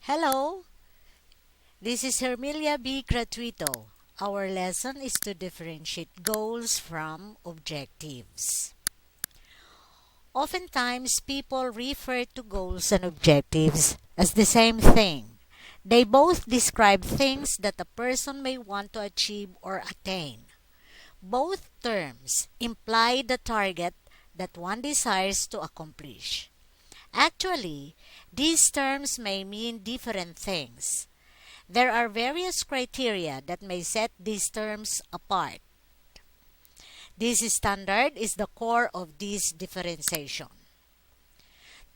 Hello, this is Hermilia B. Gratuito. Our lesson is to differentiate goals from objectives. Oftentimes, people refer to goals and objectives as the same thing. They both describe things that a person may want to achieve or attain. Both terms imply the target that one desires to accomplish. Actually, these terms may mean different things. There are various criteria that may set these terms apart. This standard is the core of this differentiation.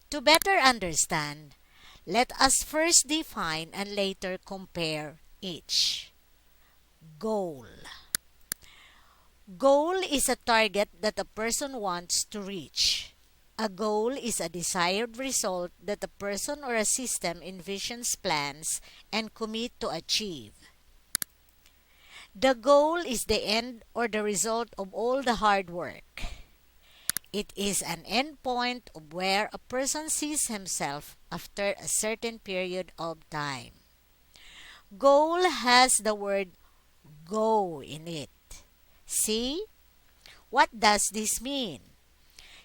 To better understand, let us first define and later compare each. Goal. Goal is a target that a person wants to reach. A goal is a desired result that a person or a system envisions, plans, and commit to achieve. The goal is the end or the result of all the hard work. It is an end point of where a person sees himself after a certain period of time. Goal has the word go in it. See? What does this mean?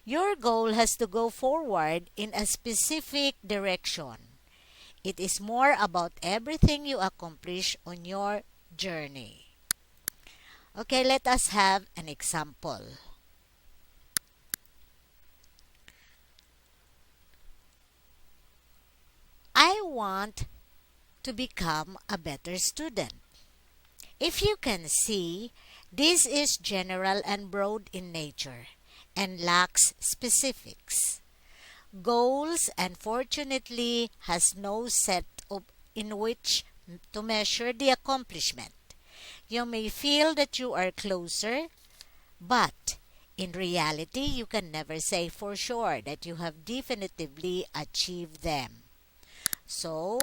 Your goal has to go forward in a specific direction. It is more about everything you accomplish on your journey. Okay, let us have an example. I want to become a better student. If you can see, this is general and broad in nature and lacks specifics. Goals, unfortunately, has no set of in which to measure the accomplishment. You may feel that you are closer, but in reality, you can never say for sure that you have definitively achieved them. So,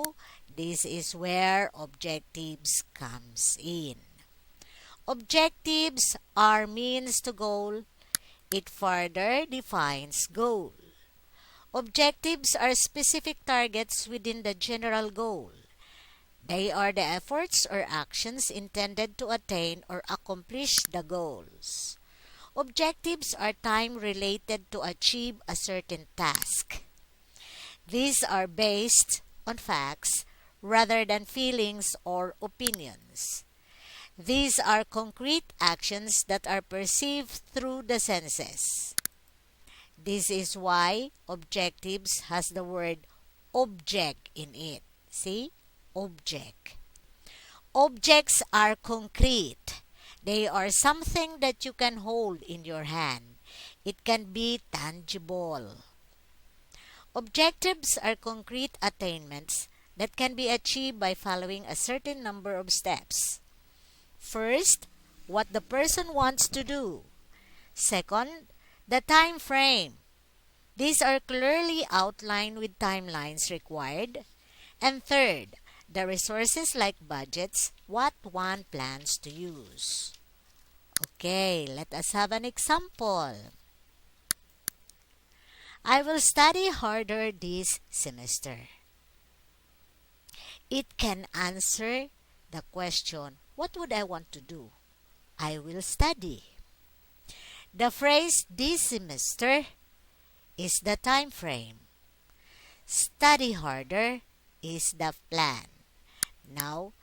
this is where objectives comes in. Objectives are means to goal. It further defines goal. Objectives are specific targets within the general goal. They are the efforts or actions intended to attain or accomplish the goals. Objectives are time related to achieve a certain task. These are based on facts rather than feelings or opinions. These are concrete actions that are perceived through the senses. This is why objectives has the word object in it. See? Object. Objects are concrete. They are something that you can hold in your hand. It can be tangible. Objectives are concrete attainments that can be achieved by following a certain number of steps. First, what the person wants to do. Second, the time frame. These are clearly outlined with timelines required. And third, the resources like budgets, what one plans to use. Okay, let us have an example. I will study harder this semester. It can answer the question, what would I want to do? I will study. The phrase this semester is the time frame. Study harder is the plan. Now,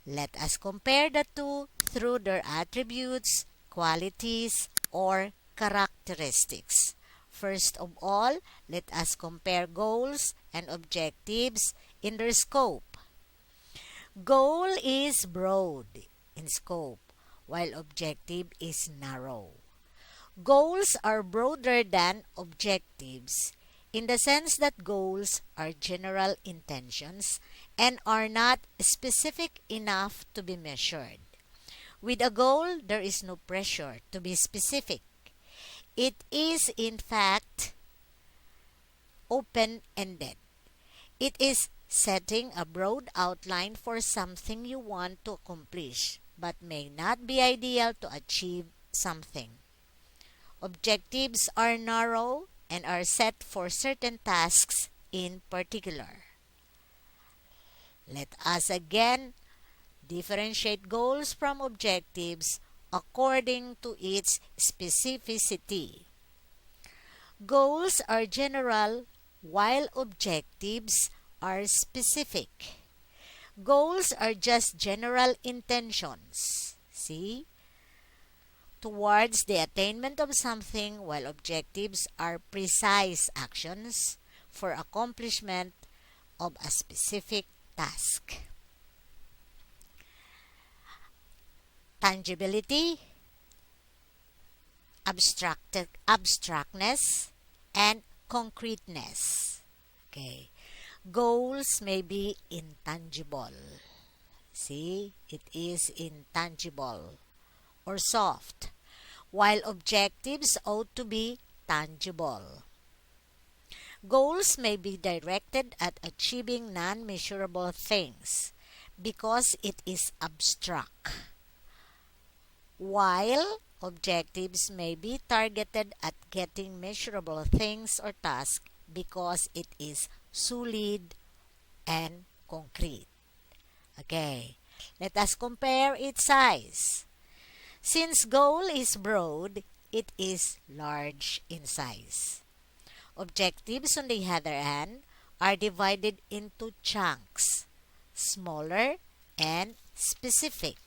let us compare the two through their attributes, qualities, or characteristics. First of all, let us compare goals and objectives in their scope. Goal is broad in scope, while objective is narrow. Goals are broader than objectives in the sense that goals are general intentions and are not specific enough to be measured. With a goal, there is no pressure to be specific. It is, in fact, open-ended. It is setting a broad outline for something you want to accomplish, but may not be ideal to achieve something. Objectives are narrow and are set for certain tasks in particular. Let us again differentiate goals from objectives according to its specificity. Goals are general while objectives are specific. Goals are just general intentions, see, towards the attainment of something, while objectives are precise actions for accomplishment of a specific task. Tangibility, abstractness, and concreteness. Okay. Goals may be intangible. See, it is intangible or soft, while objectives ought to be tangible. Goals may be directed at achieving non-measurable things because it is abstract, while objectives may be targeted at getting measurable things or tasks because it is solid and concrete. Okay, let us compare its size. Since goal is broad, it is large in size. Objectives, on the other hand, are divided into chunks, smaller and specific.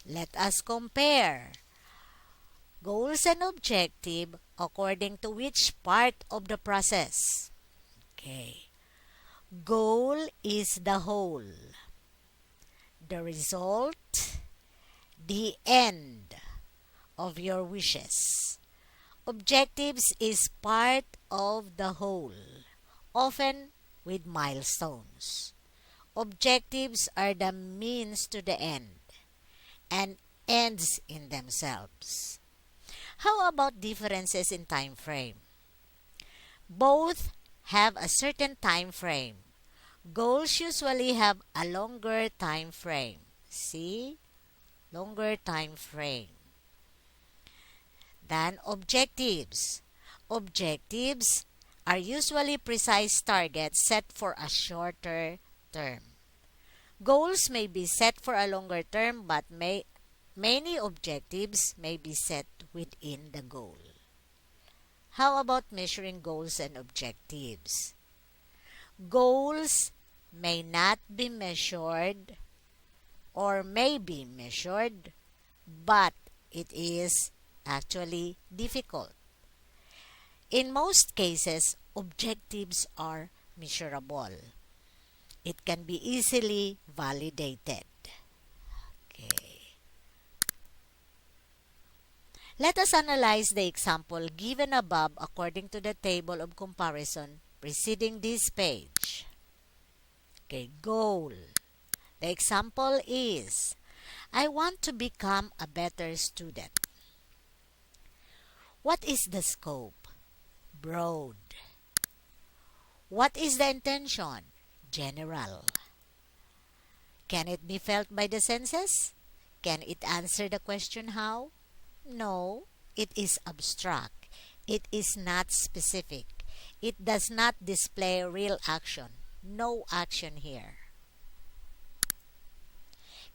Let us compare goals and objective according to which part of the process. Okay. Goal is the whole, the result, the end of your wishes. Objectives is part of the whole, often with milestones. Objectives are the means to the end and ends in themselves. How about differences in time frame? Both have a certain time frame. Goals usually have a longer time frame. See? Longer time frame than objectives. Objectives are usually precise targets set for a shorter term. Goals may be set for a longer term, but many objectives may be set within the goal. How about measuring goals and objectives? Goals may not be measured or may be measured, but it is actually difficult. In most cases, objectives are measurable. It can be easily validated. Okay. Let us analyze the example given above according to the table of comparison preceding this page. Okay, goal. The example is, I want to become a better student. What is the scope? Broad. What is the intention? General. Can it be felt by the senses? Can it answer the question how? No, it is abstract. It is not specific. It does not display real action. No action here.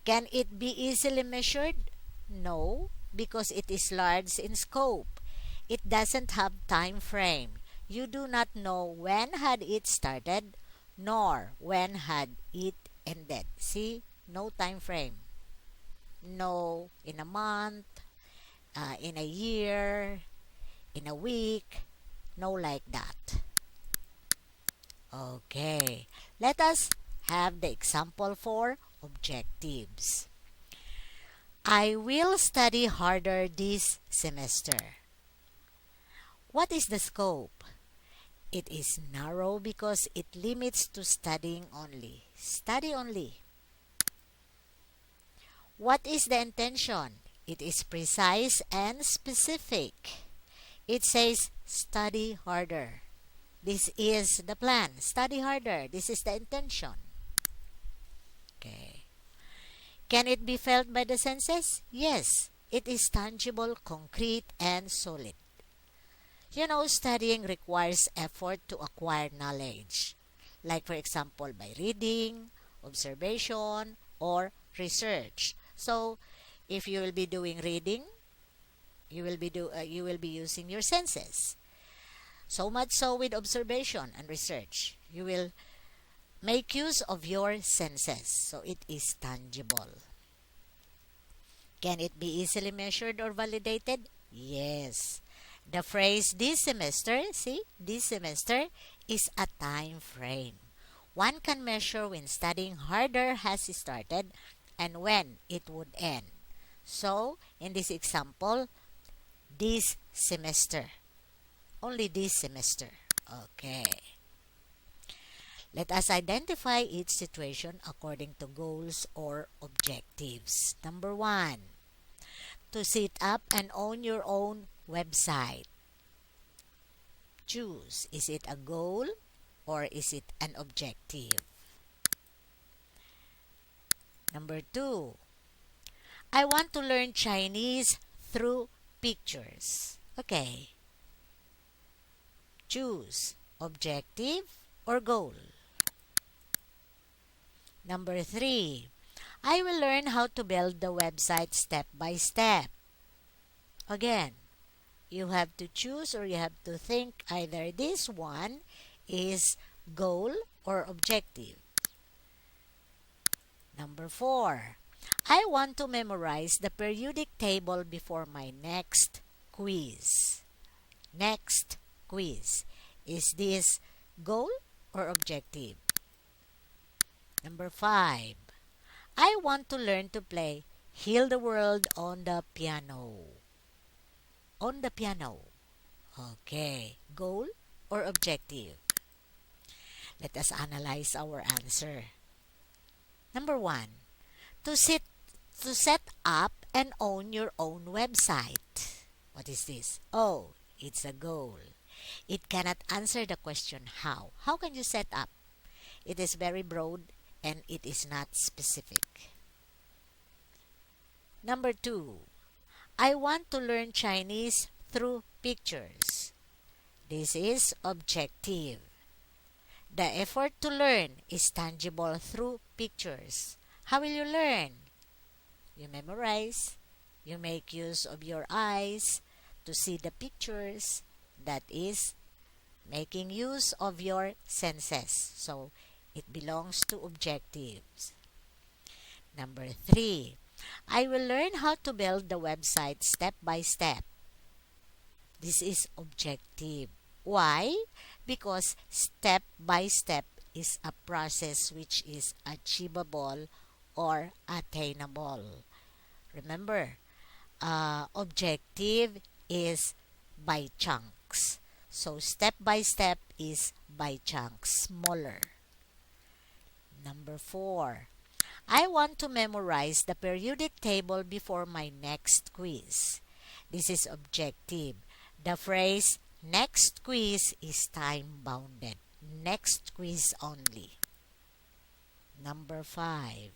Can it be easily measured? No, because it is large in scope. It doesn't have time frame. You do not know when had it started, nor when had it ended. See? No time frame. No in a month, in a year, in a week. No like that. Okay. Let us have the example for objectives. I will study harder this semester. What is the scope? It is narrow because it limits to studying only. Study only. What is the intention? It is precise and specific. It says, study harder. This is the plan. Study harder. This is the intention. Okay. Can it be felt by the senses? Yes. It is tangible, concrete, and solid. You know, studying requires effort to acquire knowledge. Like for example, by reading, observation, or research. So, if you will be doing reading, you will be using your senses. So much so with observation and research. You will make use of your senses. So it is tangible. Can it be easily measured or validated? Yes. The phrase this semester, see, this semester is a time frame. One can measure when studying harder has started and when it would end. So, in this example, this semester. Only this semester. Okay. Let us identify each situation according to goals or objectives. Number 1, to set up and own your own website. Choose, is it a goal or is it an objective? Number 2, I want to learn Chinese through pictures. Okay. Choose, objective or goal. Number 3, I will learn how to build the website step by step. Again, you have to choose or you have to think either this one is goal or objective. Number 4, I want to memorize the periodic table before my next quiz. Next quiz. Is this goal or objective? Number 5, I want to learn to play Heal the World on the piano. On the piano. Okay. Goal or objective? Let us analyze our answer. Number 1, to set up and own your own website. What is this? Oh, it's a goal. It cannot answer the question how. How can you set up? It is very broad and it is not specific. Number 2, I want to learn Chinese through pictures. This is objective. The effort to learn is tangible through pictures. How will you learn? You memorize. You make use of your eyes to see the pictures. That is making use of your senses. So, it belongs to objectives. Number 3, I will learn how to build the website step by step. This is objective. Why? Because step by step is a process which is achievable or attainable. Remember, objective is by chunks. So, step by step is by chunks, smaller. Number 4, I want to memorize the periodic table before my next quiz. This is objective. The phrase next quiz is time-bounded. Next quiz only. Number 5,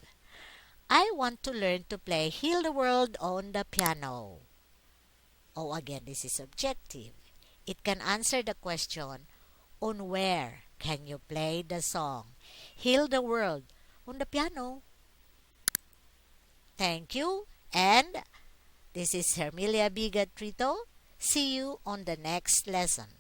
I want to learn to play Heal the World on the piano. Oh, again, this is objective. It can answer the question, on where can you play the song Heal the World on the piano? Thank you, and this is Hermilia Bigat Trito. See you on the next lesson.